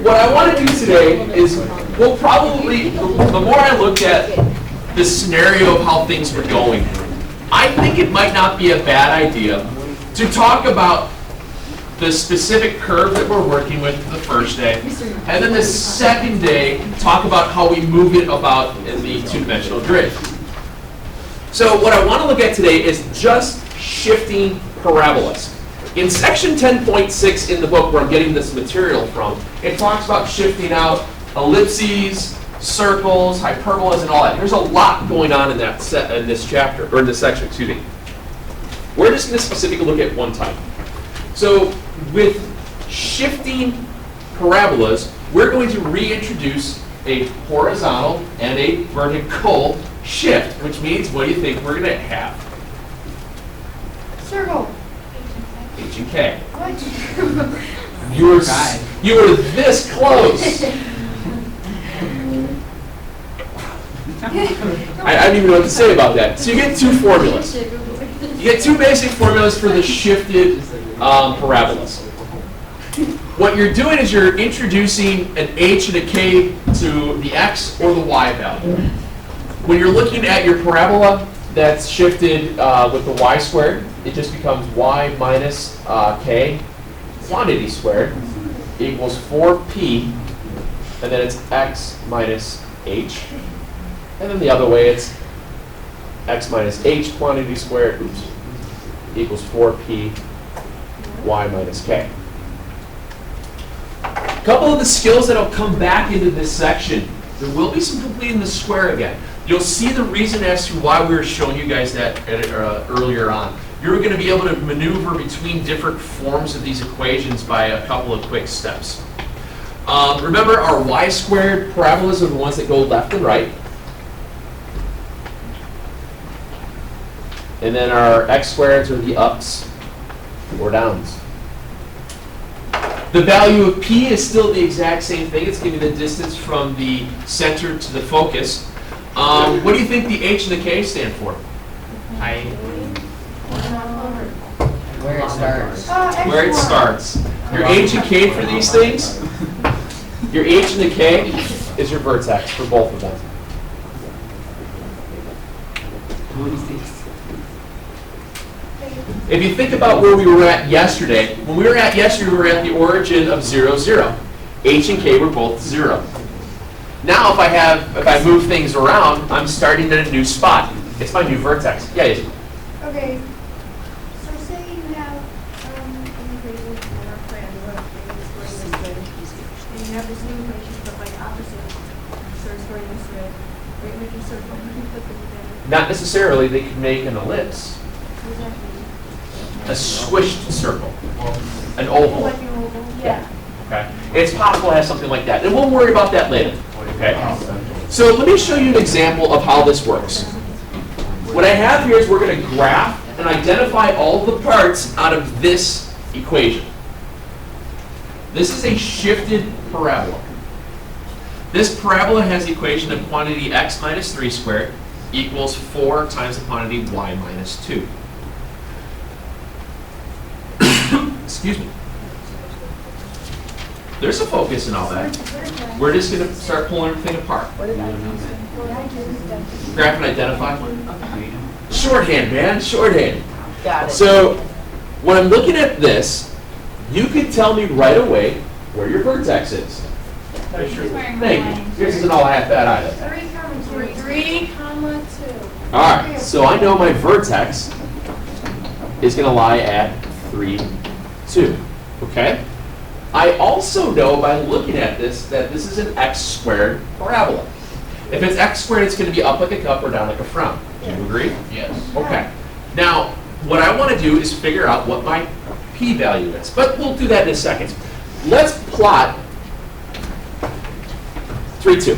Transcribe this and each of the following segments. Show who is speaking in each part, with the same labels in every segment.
Speaker 1: what I want to do today is we'll probably, the more I look at the scenario of how things were going, I think it might not be a bad idea to talk about the specific curve that we're working with the first day, and then the second day, talk about how we move it about in the two-dimensional grid. So what I want to look at today is just shifting parabolas. In section 10.6 in the book where I'm getting this material from, it talks about shifting out ellipses, circles, hyperbolas, and all that. There's a lot going on in that in this chapter, or in this section, excuse me. We're just going to specifically look at one type. So with shifting parabolas, we're going to reintroduce a horizontal and a vertical shift, which means, what do you think we're going to have?
Speaker 2: Circle.
Speaker 1: H and K.
Speaker 2: What?
Speaker 1: You were this close. I don't even know what to say about that. So you get two formulas. You get two basic formulas for the shifted parabolas. What you're doing is you're introducing an h and a k to the x or the y value. When you're looking at your parabola that's shifted with the y squared, it just becomes y minus k quantity squared equals 4p, and then it's x minus h. And then the other way, it's x minus h quantity squared equals 4p y minus k. A couple of the skills that will come back into this section, there will be some completing the square again. You'll see the reason as to why we were showing you guys that earlier on. You're going to be able to maneuver between different forms of these equations by a couple of quick steps. Remember, our y squared parabolas are the ones that go left and right. And then our x squareds are the ups or downs. The value of p is still the exact same thing. It's giving the distance from the center to the focus. What do you think the h and the k stand for?
Speaker 3: Where it starts.
Speaker 1: Where it starts. Your h and k for these things, your h and the k is your vertex for both of them. If you think about where we were at yesterday, when we were at yesterday, we were at the origin of 0, 0. H and k were both 0. Now, if I move things around, I'm starting at a new spot. It's my new vertex. Yeah, Izzy.
Speaker 2: Okay. So say you have an equation for a parabola and it's going this way. And you have this new equation but like opposite. So it's going this way. Right, make a circle. You can flip it together.
Speaker 1: Not necessarily. They can make an ellipse.
Speaker 2: What does that mean?
Speaker 1: A squished circle. An oval.
Speaker 2: Like an oval? Yeah.
Speaker 1: Okay. It's possible to have something like that. And we'll worry about that later. Okay. So let me show you an example of how this works. What I have here is we're going to graph and identify all the parts out of this equation. This is a shifted parabola. This parabola has the equation of quantity x minus 3 squared equals 4 times the quantity y minus 2. Excuse me. There's a focus in all that. We're just going to start pulling everything apart. Graph and identify. Shorthand, man, shorthand.
Speaker 3: Got it.
Speaker 1: So when I'm looking at this, you can tell me right away where your vertex is. Thank you. Yours isn't all half bad either.
Speaker 2: 3, 2.
Speaker 1: All right, so I know my vertex is going to lie at 3, 2. Okay? I also know by looking at this that this is an x squared parabola. If it's x squared, it's going to be up like a cup or down like a frown. Do you agree?
Speaker 4: Yes.
Speaker 1: Okay. Now, what I want to do is figure out what my p-value is. But we'll do that in a second. Let's plot 3, 2.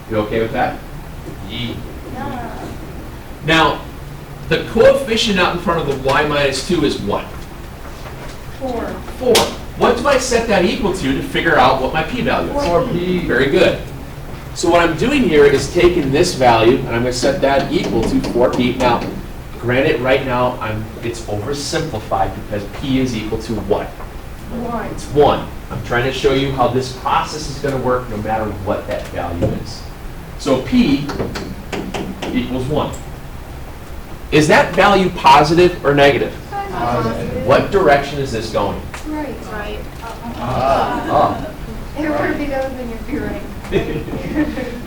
Speaker 1: You okay with that?
Speaker 4: Yee.
Speaker 1: Now, the coefficient out in front of the y minus 2 is what?
Speaker 2: 4.
Speaker 1: 4. What do I set that equal to figure out what my p-value is?
Speaker 4: 4p.
Speaker 1: Very good. So what I'm doing here is taking this value, and I'm going to set that equal to 4p. Now, Granted, right now, it's oversimplified because P is equal to what?
Speaker 2: One.
Speaker 1: It's 1. I'm trying to show you how this process is going to work no matter what that value is. So P equals 1. Is that value positive or negative?
Speaker 2: Positive.
Speaker 1: What direction is this going?
Speaker 2: Right. Right.
Speaker 1: Up.
Speaker 2: It would be that would be right.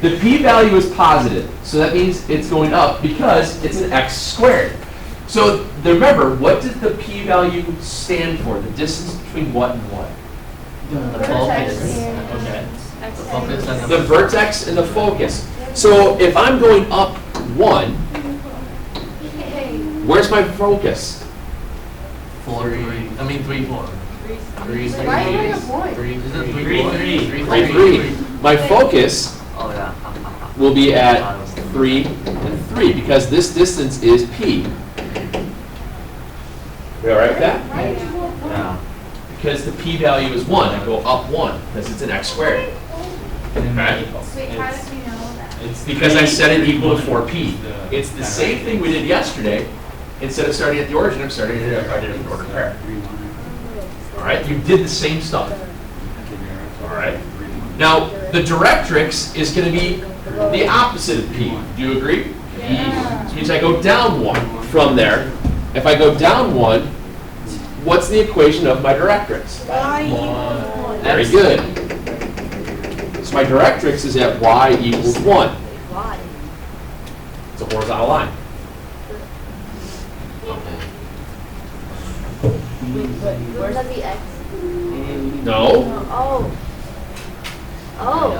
Speaker 1: The p-value is positive, so that means it's going up because it's an x squared. So remember, what did the p-value stand for? The distance between what and what?
Speaker 4: The focus. Okay. The focus and
Speaker 1: The vertex and the focus. So if I'm going up 1,
Speaker 2: Hey.
Speaker 1: where's my focus?
Speaker 4: 4, 3. I mean 3, 4. 3, 3.
Speaker 2: Why do we have one?
Speaker 4: 3,
Speaker 3: Is it
Speaker 4: 3,
Speaker 1: 3. My focus
Speaker 4: Oh yeah.
Speaker 1: will be at 3 and 3 because this distance is p. We all right with that?
Speaker 2: Why did you want one?
Speaker 4: Yeah.
Speaker 1: Because the p-value is 1. I go up 1 because it's an x squared. Okay?
Speaker 2: Wait, how did you know that?
Speaker 5: It's
Speaker 1: Because I set it equal to 4p. It's the same thing we did yesterday. Instead of starting at the origin, I'm starting at the ordered pair. All right? You did the same stuff. All right? Now, the directrix is going to be the opposite of p. Do you agree?
Speaker 2: Yeah.
Speaker 1: Which means I go down 1 from there. If I go down 1, what's the equation of my directrix?
Speaker 2: Y equals 1.
Speaker 1: Very good. So my directrix is at y equals 1.
Speaker 2: Why?
Speaker 1: It's a horizontal line.
Speaker 6: Where's that the X?
Speaker 1: No.
Speaker 6: Oh. Oh.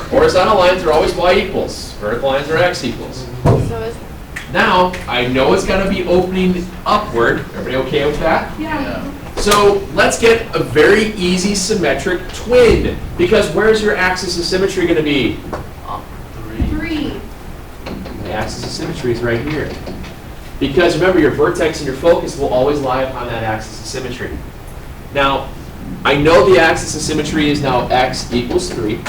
Speaker 1: Horizontal lines are always y equals. Vertical lines are x equals.
Speaker 6: So it's
Speaker 1: Now, I know it's going to be opening upward. Everybody okay with that?
Speaker 2: Yeah.
Speaker 1: So let's get a very easy symmetric twin. Because where's your axis of symmetry going to be?
Speaker 4: Up 3.
Speaker 2: 3.
Speaker 1: The axis of symmetry is right here. Because remember, your vertex and your focus will always lie upon that axis of symmetry. Now, I know the axis of symmetry is now x equals 3.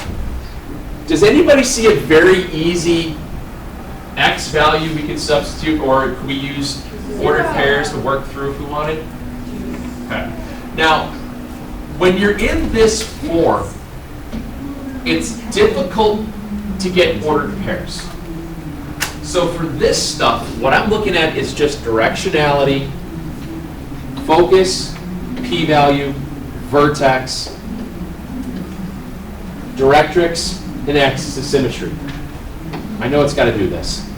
Speaker 1: Does anybody see a very easy x value we could substitute, or could we use ordered pairs to work through if we wanted? Okay. Now, when you're in this form, it's difficult to get ordered pairs. So for this stuff, what I'm looking at is just directionality, focus, p-value, vertex, directrix, and axis of symmetry. I know it's got to do this.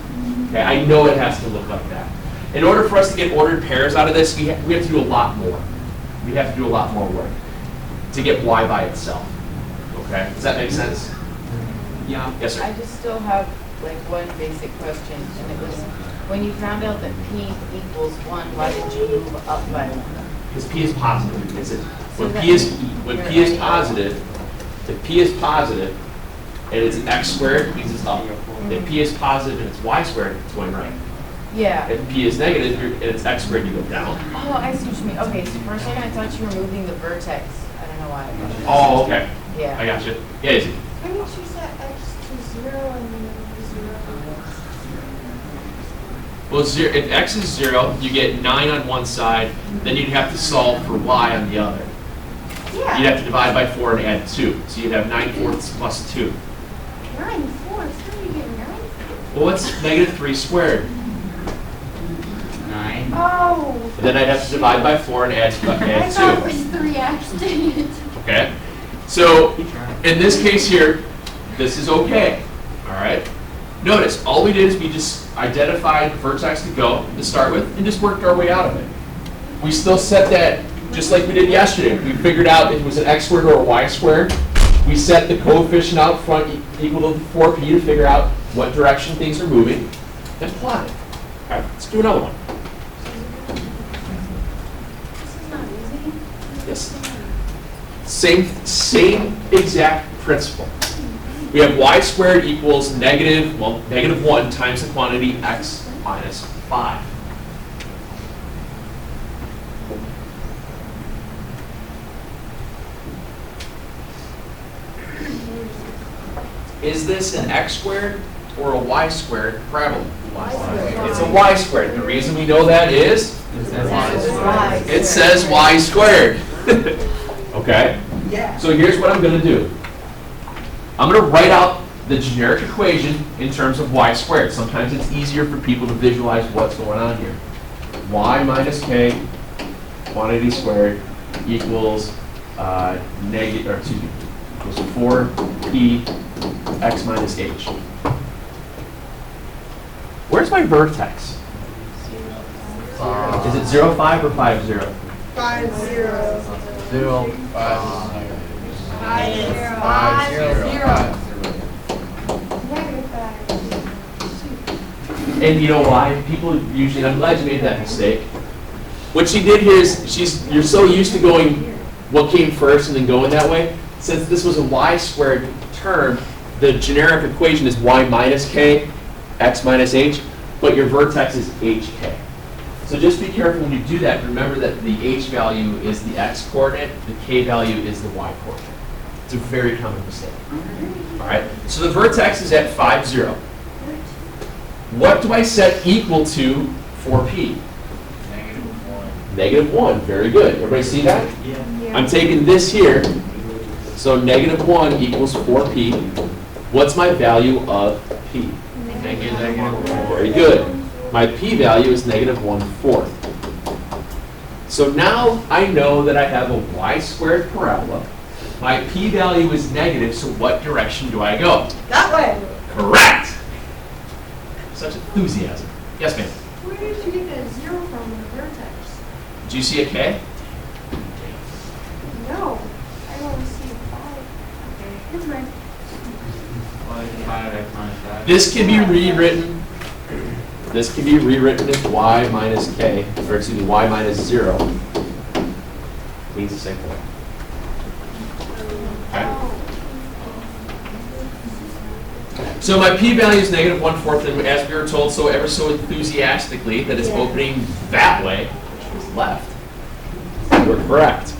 Speaker 1: Okay, I know it has to look like that. In order for us to get ordered pairs out of this, we have to do a lot more. We have to do a lot more work to get y by itself. Okay, does that make sense?
Speaker 3: Yeah.
Speaker 1: Yes, sir.
Speaker 3: I just still have like one basic question, and it was, when you found out that P equals 1, why did you move up by 1?
Speaker 1: Because p is positive. Is it?
Speaker 3: So
Speaker 1: When
Speaker 3: that-
Speaker 1: p is positive, if p is positive and it's x squared, it means it's up. If p is positive and it's y squared, it's going right.
Speaker 3: Yeah.
Speaker 1: If p is negative and it's x squared, you go down.
Speaker 3: Oh, I see what you mean. Okay, so for a second I thought you were moving the vertex. I don't know why. I thought you were-
Speaker 1: Oh, okay. I
Speaker 3: Yeah.
Speaker 1: got you. Yeah, easy.
Speaker 2: Why didn't you set x to 0 and then 0?
Speaker 1: Well, if x is 0, you get 9 on one side, then you'd have to solve for y on the other.
Speaker 2: Yeah.
Speaker 1: You'd have to divide by 4 and add 2. So you'd have 9/4 plus 2.
Speaker 2: 9 fourths. How do you get 9?
Speaker 1: Well, what's negative 3 squared?
Speaker 4: 9.
Speaker 2: Oh.
Speaker 1: And then I'd have to divide by 4 and add
Speaker 2: I thought it
Speaker 1: 2.
Speaker 2: was 3x, dang it.
Speaker 1: Okay? So in this case here, this is okay. All right? Notice, all we did is we just identified the vertex to go to start with and just worked our way out of it. We still set that just like we did yesterday. We figured out if it was an x squared or a y squared. We set the coefficient out front equal to 4p to figure out what direction things are moving and plot it. All right, let's do another one.
Speaker 2: This is not easy.
Speaker 1: Yes. Same exact principle. We have y squared equals negative 1 times the quantity x minus 5. Is this an x squared or a y squared parabola? It's a y squared. The reason we know that is it says y squared. Okay? So here's what I'm going to do. I'm going to write out the generic equation in terms of y squared. Sometimes it's easier for people to visualize what's going on here. Y minus k quantity squared equals equals 4p x minus h. Where's my vertex? Is it 0, 5 or 5, 0?
Speaker 2: 5, 0.
Speaker 4: 0, 5,
Speaker 2: 5, 0. Negative 5.
Speaker 1: And you know why? People usually, I'm glad you made that mistake. What she did here is, you're so used to going what came first and then going that way. Since this was a y squared term, the generic equation is y minus k, x minus h, but your vertex is hk. So just be careful when you do that. Remember that the h value is the x coordinate, the k value is the y coordinate. It's a very common mistake. All right, so the vertex is at 5, 0. What do I set equal to for p? Negative 1, very good. Everybody see that?
Speaker 2: Yeah.
Speaker 1: I'm taking this here, so negative 1 equals 4p. What's my value of p?
Speaker 4: Negative 1.
Speaker 1: Very good. My p value is negative 1/4. So now I know that I have a y squared parabola. My p value is negative, so what direction do I go?
Speaker 2: That way.
Speaker 1: Correct! Such enthusiasm. Yes, ma'am.
Speaker 2: Where did you get that 0 from in the vertex?
Speaker 1: Do you see a k?
Speaker 2: No. I only see a 5. Okay. Never mind.
Speaker 4: 5, x minus 5.
Speaker 1: This can be rewritten. This can be rewritten as y minus k, or excuse me, y minus 0. Means the same thing. Okay. So my p value is negative 1/4, and as we were told so ever so enthusiastically that it's opening that way, which was left. We're correct.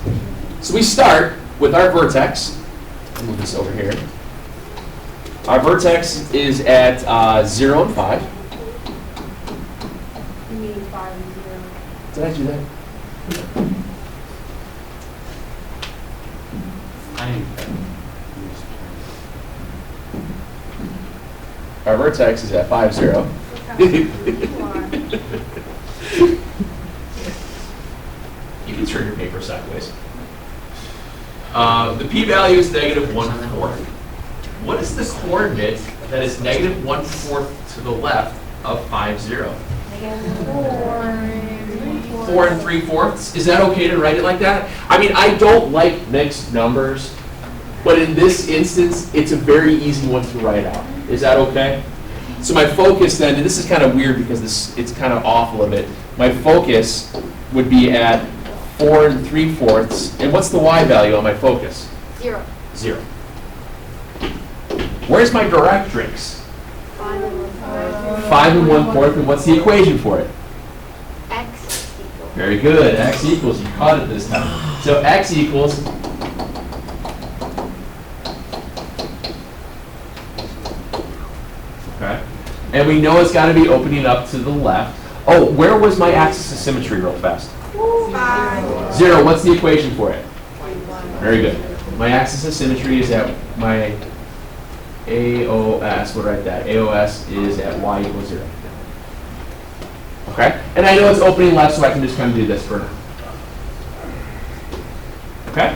Speaker 1: So we start with our vertex. I'll move this over here. Our vertex is at 0 and 5.
Speaker 2: You mean 5 and 0.
Speaker 1: Did I do that? Our vertex is at 5, 0. You can turn your paper sideways. The p-value is negative 1/4. What is the coordinate that is negative 1/4 to the left of 5, 0? 4 3/4. Is that okay to write it like that? I mean, I don't like mixed numbers, but in this instance, it's a very easy one to write out. Is that okay? So my focus then, and this is kind of weird because it's kind of off a little bit. My focus would be at 4 3/4. And what's the y value on my focus?
Speaker 6: 0.
Speaker 1: 0. Where's my directrix?
Speaker 6: 5 and 1/4.
Speaker 1: 5 and 1/4. And what's the equation for it?
Speaker 6: X equals.
Speaker 1: Very good. X equals. You caught it this time. So x equals. Okay. And we know it's got to be opening up to the left. Oh, where was my axis of symmetry real fast?
Speaker 2: 5.
Speaker 1: 0. What's the equation for it? Very good. My axis of symmetry is at my AOS. We'll write that. AOS is at y equals 0. Okay? And I know it's opening left, so I can just kind of do this for now. Okay?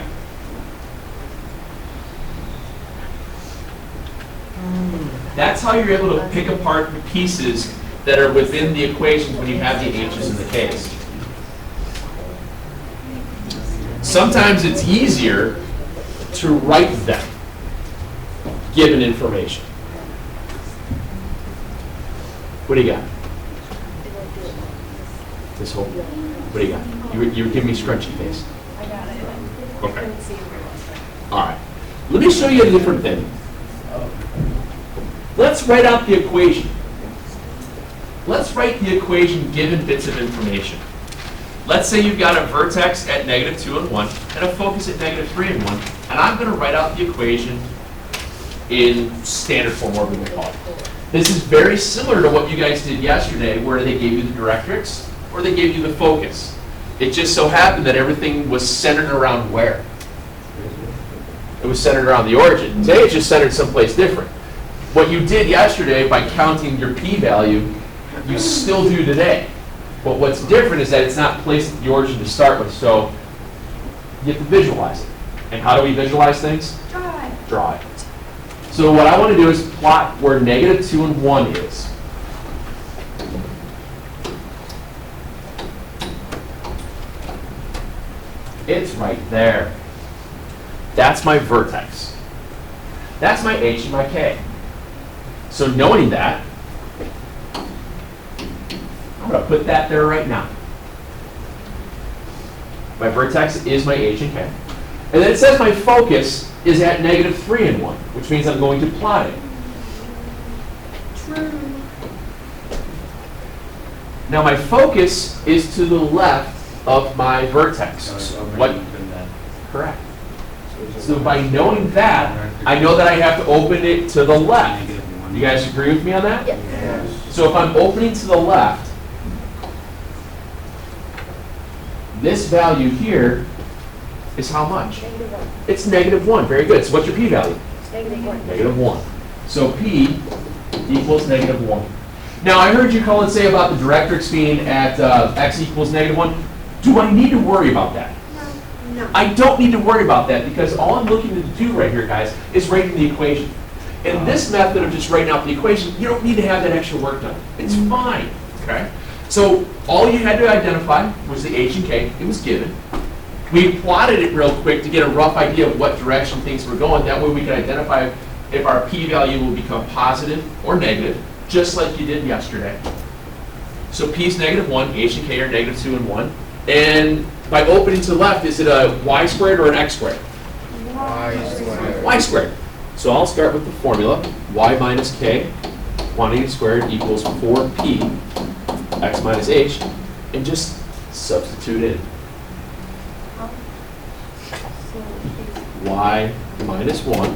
Speaker 1: That's how you're able to pick apart the pieces that are within the equations when you have the h's and the k's. Sometimes it's easier to write them, given information. What do you got? This whole, what do you got? You were giving me scrunchy face.
Speaker 2: I got it.
Speaker 1: Okay. All right. Let me show you a different thing. Let's write out the equation. Let's write the equation given bits of information. Let's say you've got a vertex at negative 2 and 1 and a focus at negative 3 and 1, and I'm going to write out the equation in standard form, whatever we call it. This is very similar to what you guys did yesterday, where they gave you the directrix or they gave you the focus. It just so happened that everything was centered around where? It was centered around the origin. Today it's just centered someplace different. What you did yesterday by counting your p-value, you still do today. But what's different is that it's not placed at the origin to start with, so you have to visualize it. And how do we visualize things? Draw it. So what I want to do is plot where -2 and 1 is. It's right there. That's my vertex. That's my H and my K. So knowing that, I'm going to put that there right now. My vertex is my H and K. And then it says my focus is at -3 and 1, which means I'm going to plot it.
Speaker 2: True.
Speaker 1: Now my focus is to the left of my vertex. What? Correct. So by knowing that, I know that I have to open it to the left. You guys agree with me on that?
Speaker 6: Yes.
Speaker 1: So if I'm opening to the left, this value here is how much?
Speaker 6: -1.
Speaker 1: It's -1. Very good. So what's your p-value?
Speaker 6: -1.
Speaker 1: -1. So p equals -1. Now I heard you call and say about the directrix being at x equals -1. Do I need to worry about that?
Speaker 2: No.
Speaker 1: I don't need to worry about that because all I'm looking to do right here, guys, is writing the equation. In this method of just writing out the equation, you don't need to have that extra work done. It's fine, okay? So all you had to identify was the H and K. It was given. We plotted it real quick to get a rough idea of what direction things were going. That way we could identify if our p-value will become positive or negative, just like you did yesterday. So p is -1, H and K are -2 and 1. And by opening to the left, is it a y squared or an x squared? Y squared. So I'll start with the formula. Y minus k, quantity squared equals 4p, x minus h, and just substitute in. Y minus 1,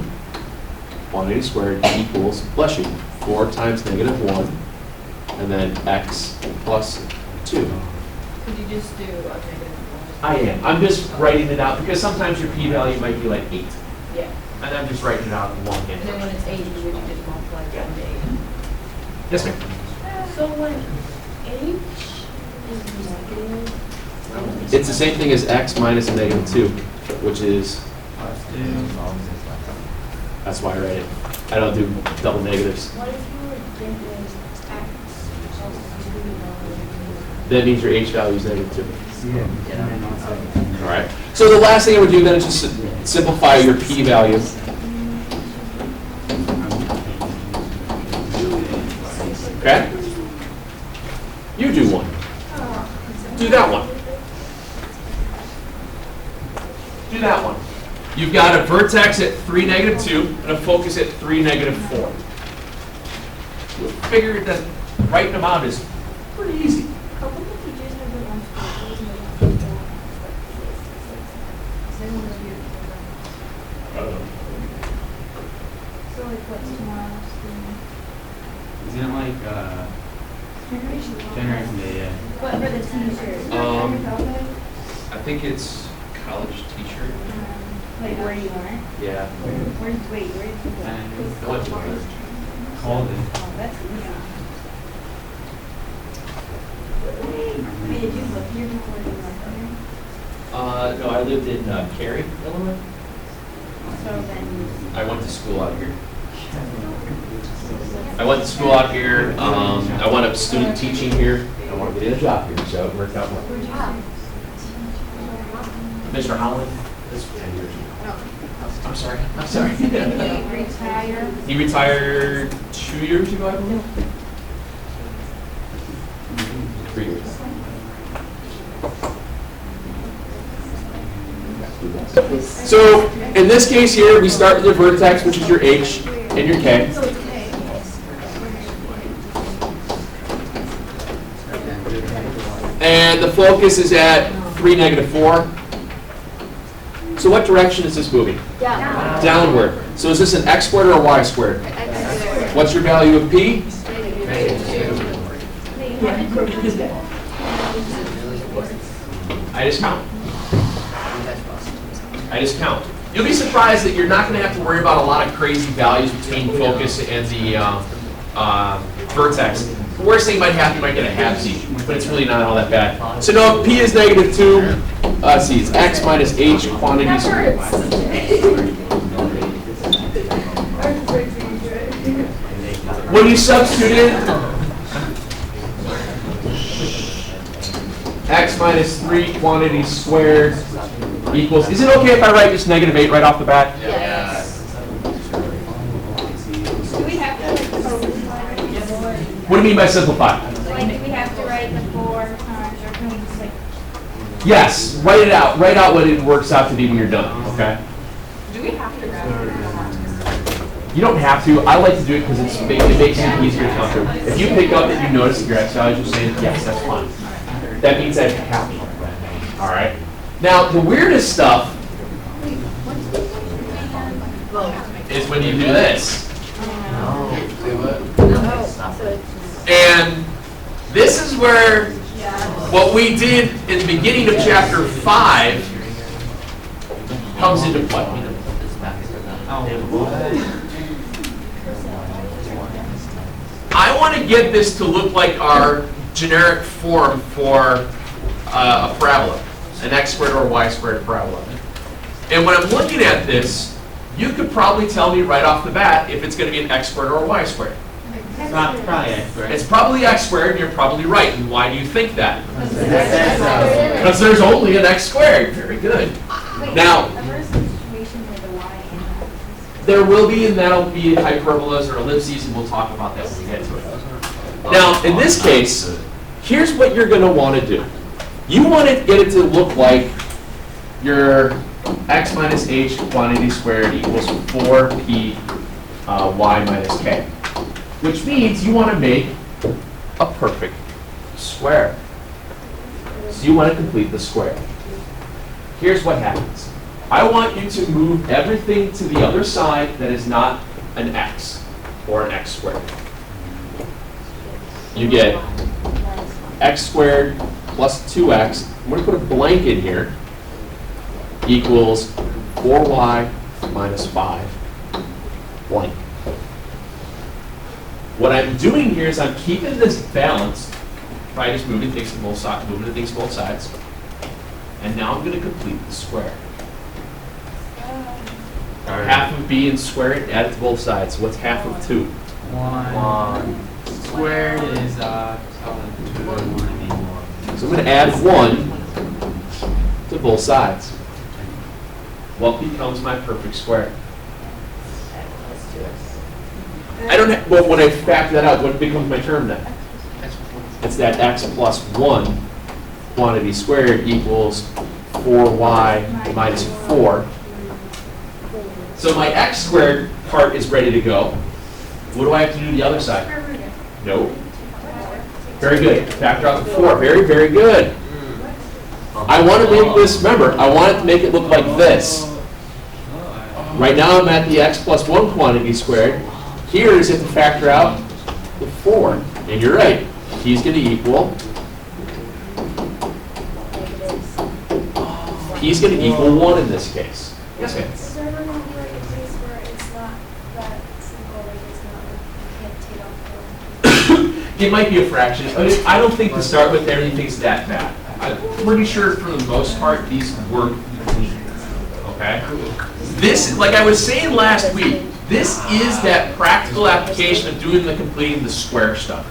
Speaker 1: quantity squared equals, bless you, 4 times -1, and then x plus 2.
Speaker 3: Could you just do a -1?
Speaker 1: I am. I'm just writing it out because sometimes your p-value might be like 8.
Speaker 3: Yeah.
Speaker 1: And I'm just writing it out in one
Speaker 3: And then
Speaker 1: hand.
Speaker 3: when it's 80, would you just multiply it by 8?
Speaker 1: Yes, ma'am.
Speaker 2: So when H is negative,
Speaker 1: It's the same thing as x minus a -2, which is, that's why I write it. I don't do double negatives.
Speaker 2: what if you were given X equals 2?
Speaker 1: That means your h value is -2. All right. So the last thing I would do then is just simplify your p-value. Okay? You do one. Do that one. Do that one. You've got a vertex at 3, -2, and a focus at 3, -4. You'll figure that writing them out is pretty easy.
Speaker 2: Couple of teachers have been on So like what's tomorrow's
Speaker 4: Isn't it like Generation Day? Yeah.
Speaker 2: What for the t-shirt?
Speaker 1: I think it's college t-shirt.
Speaker 2: Like where you went?
Speaker 1: Yeah.
Speaker 2: Where did you go?
Speaker 1: I went to college.
Speaker 4: Called it.
Speaker 2: Oh, that's easy. Wait, did you live here before you went there?
Speaker 1: No, I lived in Cary, Illinois.
Speaker 2: So then
Speaker 1: I went to school out here. I went to school out here. I wound up student teaching here. I wanted to get a job here, so it worked out well.
Speaker 2: where'd you go?
Speaker 1: Mr. Holland, this was 10 years ago. I'm sorry. I'm sorry.
Speaker 2: Did he retire?
Speaker 1: He retired 2 years ago, I believe. 3 years. So in this case here, we start with your vertex, which is your H and your K.
Speaker 2: So it's K.
Speaker 1: And the focus is at 3, -4. So what direction is this moving?
Speaker 6: Down.
Speaker 1: Downward. So is this an x squared or a y squared? What's your value of p? I just count. I just count. You'll be surprised that you're not going to have to worry about a lot of crazy values between focus and the vertex. The worst thing might happen, you might get a half z, but it's really not all that bad. So now if p is -2, see, it's x minus h quantity squared. When you substitute in x minus 3 quantity squared equals, is it okay if I write just -8 right off the bat?
Speaker 3: Yes.
Speaker 2: Do we have to like simplify?
Speaker 1: What do you mean by simplify?
Speaker 2: Like, do we have to write the 4 times, or can we just like?
Speaker 1: Yes, write it out. Write out what it works out to be when you're done, okay?
Speaker 2: Do we have to write?
Speaker 1: You don't have to. I like to do it because it makes it easier to count through. If you pick up that you notice that your x values are saying, yes, that's fine. That means I have to count. All right? Now, the weirdest stuff is when you do this. And this is where what we did in the beginning of chapter 5 comes into play. I want to get this to look like our generic form for a parabola, an x squared or y squared parabola. And when I'm looking at this, you could probably tell me right off the bat if it's going to be an x squared or a y squared.
Speaker 4: It's not probably x squared.
Speaker 1: It's probably x squared, and you're probably right. And why do you think that? Because there's only an x squared. Very good. Now, there will be, and that'll be hyperbolas or ellipses, and we'll talk about that when we get to it. Now, in this case, here's what you're going to want to do. You want to get it to look like your x minus h quantity squared equals 4p y minus k, which means you want to make a perfect square. So you want to complete the square. Here's what happens. I want you to move everything to the other side that is not an x or an x squared. You get x squared plus 2x. I'm going to put a blank in here, equals 4y minus 5 blank. What I'm doing here is I'm keeping this balanced by just moving things to both sides, and now I'm going to complete the square. Half of b and square it, add it to both sides. What's half of 2?
Speaker 4: 1 squared is 2.
Speaker 1: So I'm going to add 1 to both sides. What becomes my perfect square? I don't have, well, when I factor that out, what becomes my term then? It's that x plus 1 quantity squared equals 4y minus 4. So my x squared part is ready to go. What do I have to do to the other side? No. Very good. Factor out the 4. Very, very good. I want to make this, remember, I want to make it look like this. Right now I'm at the x plus 1 quantity squared. Here is if to factor out the 4. And you're right. He's going to equal. He's going to equal 1 in this case. Yes, ma'am.
Speaker 2: Is there ever going to be like a case where it's not that simple, like it's not like you can't take off
Speaker 1: It might be a fraction. I don't think to start with everything's that bad. I'm pretty sure for the most part these work clean. Okay? This, like I was saying last week, this is that practical application of doing the completing the square stuff.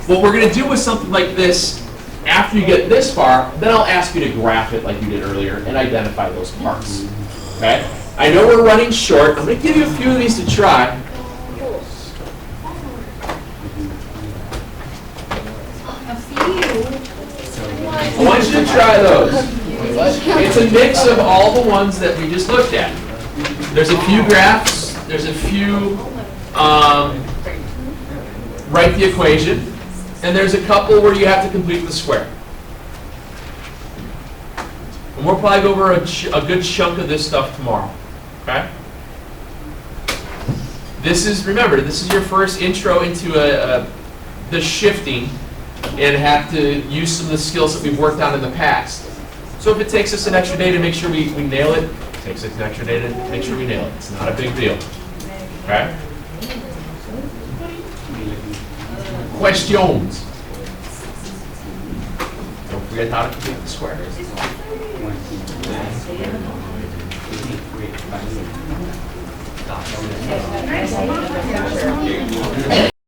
Speaker 1: What we're going to do with something like this, after you get this far, then I'll ask you to graph it like you did earlier and identify those parts. Okay? I know we're running short. I'm going to give you a few of these to try. I want you to try those. It's a mix of all the ones that we just looked at. There's a few graphs. There's a few write the equation. And there's a couple where you have to complete the square. And we'll probably go over a good chunk of this stuff tomorrow. Okay? This is, remember, this is your first intro into the shifting and have to use some of the skills that we've worked on in the past. So if it takes us an extra day to make sure we nail it, it takes us an extra day to make sure we nail it. It's not a big deal. Okay? Questions? Don't forget how to complete the square.
Speaker 3: Nice.